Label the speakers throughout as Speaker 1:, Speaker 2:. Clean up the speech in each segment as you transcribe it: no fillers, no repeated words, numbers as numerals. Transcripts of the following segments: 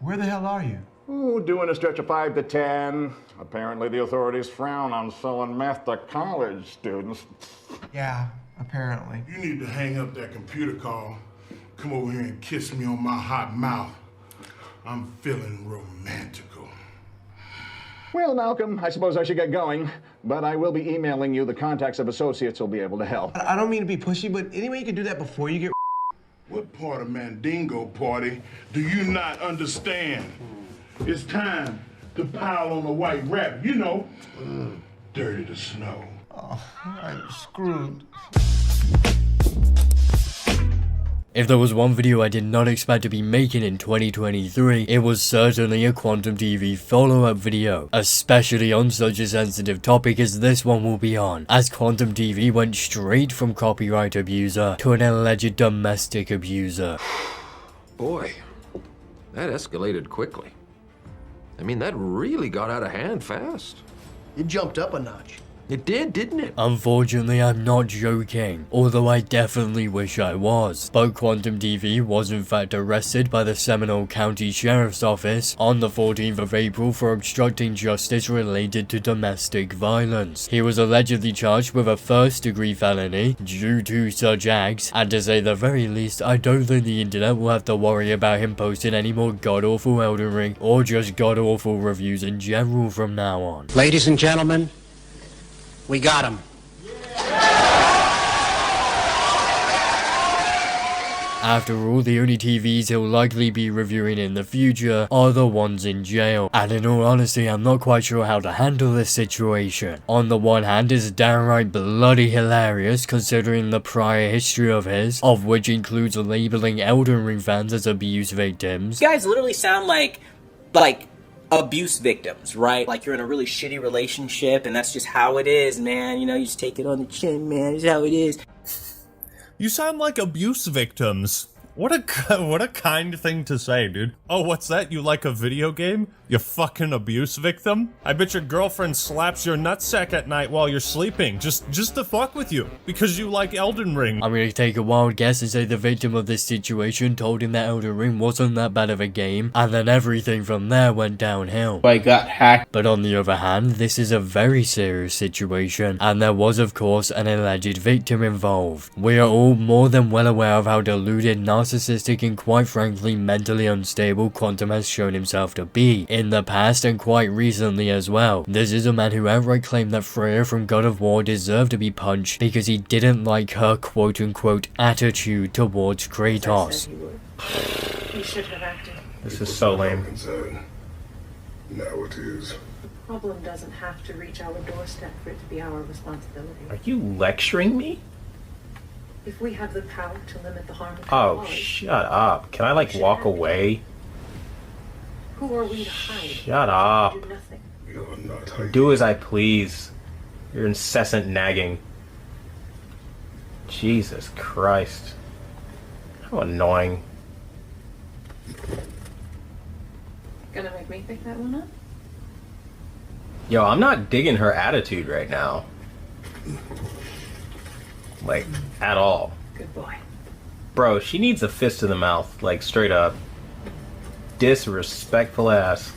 Speaker 1: Where the hell are you?
Speaker 2: Ooh, doing a stretch of 5 to 10. Apparently the authorities frown on selling meth to college students.
Speaker 1: Yeah, apparently.
Speaker 3: You need to hang up that computer call. Come over here and kiss me on my hot mouth. I'm feeling romantical.
Speaker 2: Well, Malcolm, I suppose I should get going, but I will be emailing you the contacts of associates who'll be able to help.
Speaker 1: I don't mean to be pushy, but anyway you can do that before you get.
Speaker 3: What part of Mandingo Party do you not understand? It's time to pile on the white rabbit, you know, dirty to snow.
Speaker 1: Oh, I'm screwed.
Speaker 4: If there was one video I did not expect to be making in 2023, it was certainly a Quantum TV follow-up video, especially on such a sensitive topic as this one will be on, as Quantum TV went straight from copyright abuser to an alleged domestic abuser.
Speaker 5: Boy, that escalated quickly. I mean, that really got out of hand fast.
Speaker 6: It jumped up a notch.
Speaker 5: It did, didn't it?
Speaker 4: Unfortunately, I'm not joking, although I definitely wish I was. But Quantum TV was in fact arrested by the Seminole County Sheriff's Office on the 14th of April for obstructing justice related to domestic violence. He was allegedly charged with a first-degree felony due to such acts, and to say the very least, I don't think the internet will have to worry about him posting any more god-awful Elden Ring or just god-awful reviews in general from now on.
Speaker 6: Ladies and gentlemen, we got him.
Speaker 4: After all, the only TVs he'll likely be reviewing in the future are the ones in jail, and in all honesty, I'm not quite sure how to handle this situation. On the one hand, it's downright bloody hilarious considering the prior history of his, of which includes labeling Elden Ring fans as abuse victims.
Speaker 7: You guys literally sound like abuse victims, right? Like you're in a really shitty relationship and that's just how it is, man. You know, you just take it on the chin, man. It's how it is.
Speaker 8: You sound like abuse victims. What a kind thing to say, dude. Oh, what's that? You like a video game? You fucking abuse victim? I bet your girlfriend slaps your nutsack at night while you're sleeping, just to fuck with you, because you like Elden Ring.
Speaker 4: I'm gonna take a wild guess and say the victim of this situation told him that Elden Ring wasn't that bad of a game, and then everything from there went downhill.
Speaker 9: I got hacked.
Speaker 4: But on the other hand, this is a very serious situation, and there was of course an alleged victim involved. We are all more than well aware of how deluded, narcissistic, and quite frankly mentally unstable Quantum has shown himself to be in the past and quite recently as well. This is a man who outright claimed that Freya from God of War deserved to be punched because he didn't like her quote-unquote attitude towards Kratos.
Speaker 10: You should have acted.
Speaker 9: This is so lame.
Speaker 3: Now it is.
Speaker 10: The problem doesn't have to reach our doorstep for it to be our responsibility.
Speaker 9: Are you lecturing me?
Speaker 10: If we have the power to limit the harm of the
Speaker 9: Oh,
Speaker 10: cause,
Speaker 9: shut up. Can I, like, walk away?
Speaker 10: who are we to hide?
Speaker 9: Shut up.
Speaker 10: Do nothing.
Speaker 3: You're not hiding.
Speaker 9: Do as I please. Your incessant nagging. Jesus Christ. How annoying.
Speaker 10: Gonna make me pick that one up?
Speaker 9: Yo, I'm not digging her attitude right now. Like, at all.
Speaker 10: Good boy.
Speaker 9: Bro, she needs a fist in the mouth, like, straight up. Disrespectful ass.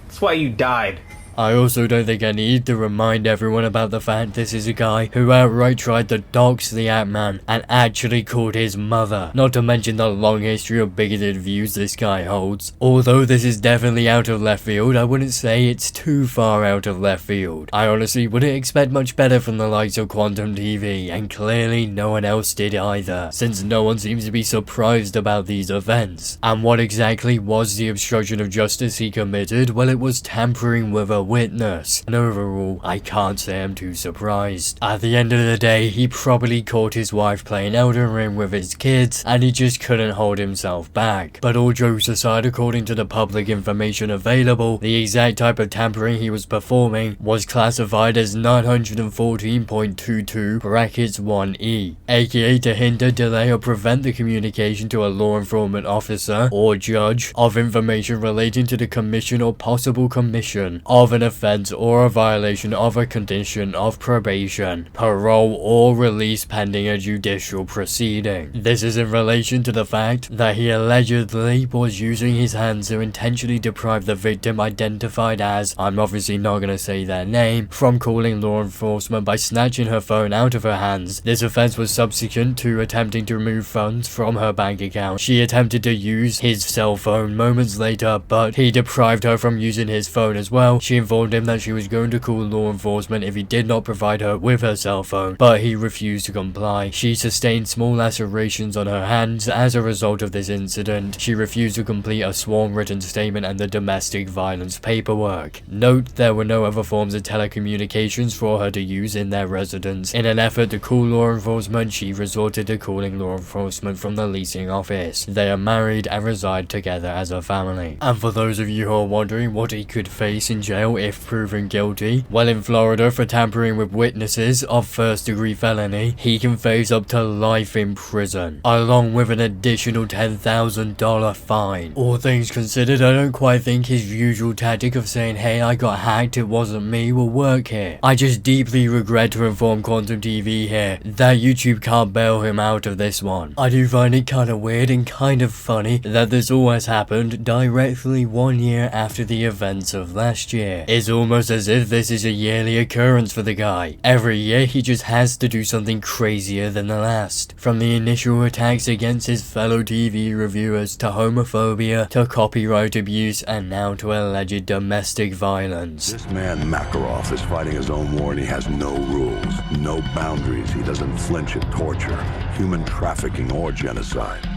Speaker 9: That's why you died.
Speaker 4: I also don't think I need to remind everyone about the fact this is a guy who outright tried to dox the Ant-Man and actually called his mother. Not to mention the long history of bigoted views this guy holds. Although this is definitely out of left field, I wouldn't say it's too far out of left field. I honestly wouldn't expect much better from the likes of Quantum TV, and clearly no one else did either, since no one seems to be surprised about these events. And what exactly was the obstruction of justice he committed? Well, it was tampering with a witness, and overall, I can't say I'm too surprised. At the end of the day, he probably caught his wife playing Elden Ring with his kids, and he just couldn't hold himself back. But all jokes aside, according to the public information available, the exact type of tampering he was performing was classified as 914.22 brackets 1E, aka to hinder, delay, or prevent the communication to a law enforcement officer or judge of information relating to the commission or possible commission of an an offense or a violation of a condition of probation, parole, or release pending a judicial proceeding. This is in relation to the fact that he allegedly was using his hands to intentionally deprive the victim, identified as, I'm obviously not gonna say their name, from calling law enforcement by snatching her phone out of her hands. This offense was subsequent to attempting to remove funds from her bank account. She attempted to use his cell phone moments later, but he deprived her from using his phone as well. She informed him that she was going to call law enforcement if he did not provide her with her cell phone, but he refused to comply. She sustained small lacerations on her hands as a result of this incident. She refused to complete a sworn written statement and the domestic violence paperwork. Note there were no other forms of telecommunications for her to use in their residence. In an effort to call law enforcement, she resorted to calling law enforcement from the leasing office. They are married and reside together as a family. And for those of you who are wondering what he could face in jail if proven guilty, well, in Florida for tampering with witnesses of first-degree felony, he can face up to life in prison, along with an additional $10,000 fine. All things considered, I don't quite think his usual tactic of saying, hey, I got hacked, it wasn't me, will work here. I just deeply regret to inform Quantum TV here that YouTube can't bail him out of this one. I do find it kinda weird and kind of funny that this all has happened directly 1 year after the events of last year. It's almost as if this is a yearly occurrence for the guy. Every year he just has to do something crazier than the last. From the initial attacks against his fellow TV reviewers, to homophobia, to copyright abuse, and now to alleged domestic violence.
Speaker 11: This man Makarov is fighting his own war and he has no rules, no boundaries. He doesn't flinch at torture, human trafficking, or genocide.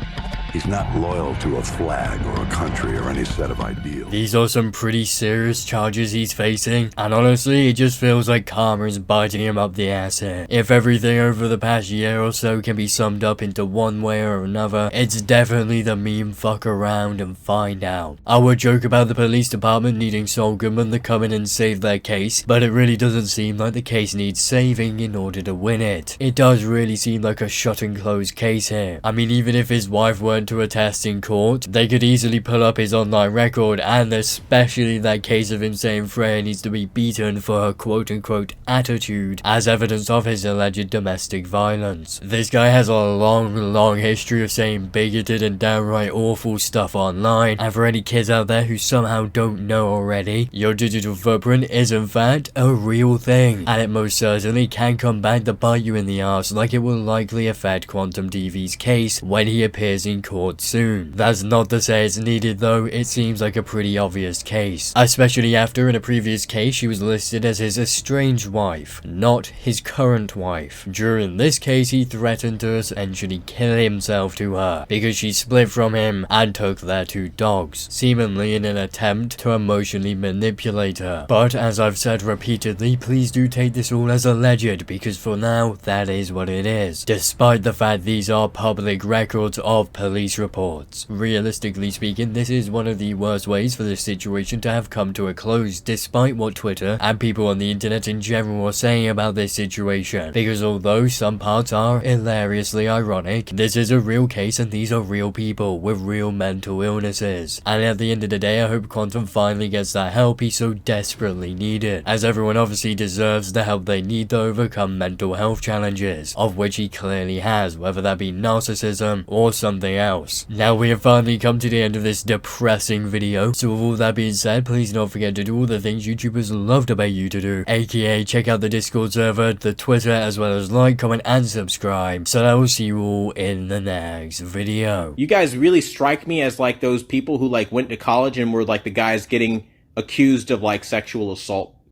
Speaker 11: He's not loyal to a flag or a country or any set of ideals.
Speaker 4: These are some pretty serious charges he's facing, and honestly, it just feels like karma is biting him up the ass here. If everything over the past year or so can be summed up into one way or another, it's definitely the meme fuck around and find out. I would joke about the police department needing Saul Goodman to come in and save their case, but it really doesn't seem like the case needs saving in order to win it. It does really seem like a shut and close case here. I mean, even if his wife weren't to attest in court, they could easily pull up his online record, and especially that case of him saying Freya needs to be beaten for her quote-unquote attitude as evidence of his alleged domestic violence. This guy has a long history of saying bigoted and downright awful stuff online, and for any kids out there who somehow don't know already, your digital footprint is in fact a real thing, and it most certainly can come back to bite you in the ass, like it will likely affect Quantum TV's case when he appears in court soon. That's not to say it's needed though, it seems like a pretty obvious case, especially after in a previous case she was listed as his estranged wife, not his current wife. During this case he threatened to essentially kill himself to her because she split from him and took their 2 dogs, seemingly in an attempt to emotionally manipulate her. But as I've said repeatedly, please do take this all as alleged, because for now that is what it is, despite the fact these are public records of police reports. Realistically speaking, this is one of the worst ways for this situation to have come to a close, despite what Twitter and people on the internet in general are saying about this situation, because although some parts are hilariously ironic, this is a real case and these are real people with real mental illnesses, and at the end of the day I hope Quantum finally gets that help he so desperately needed, as everyone obviously deserves the help they need to overcome mental health challenges, of which he clearly has, whether that be narcissism or something else. Now we have finally come to the end of this depressing video, so with all that being said, please don't forget to do all the things YouTubers love to pay you to do, aka check out the Discord server, the Twitter, as well as like, comment, and subscribe. So I will see you all in the next video.
Speaker 9: You guys really strike me as like those people who like went to college and were like the guys getting accused of like sexual assault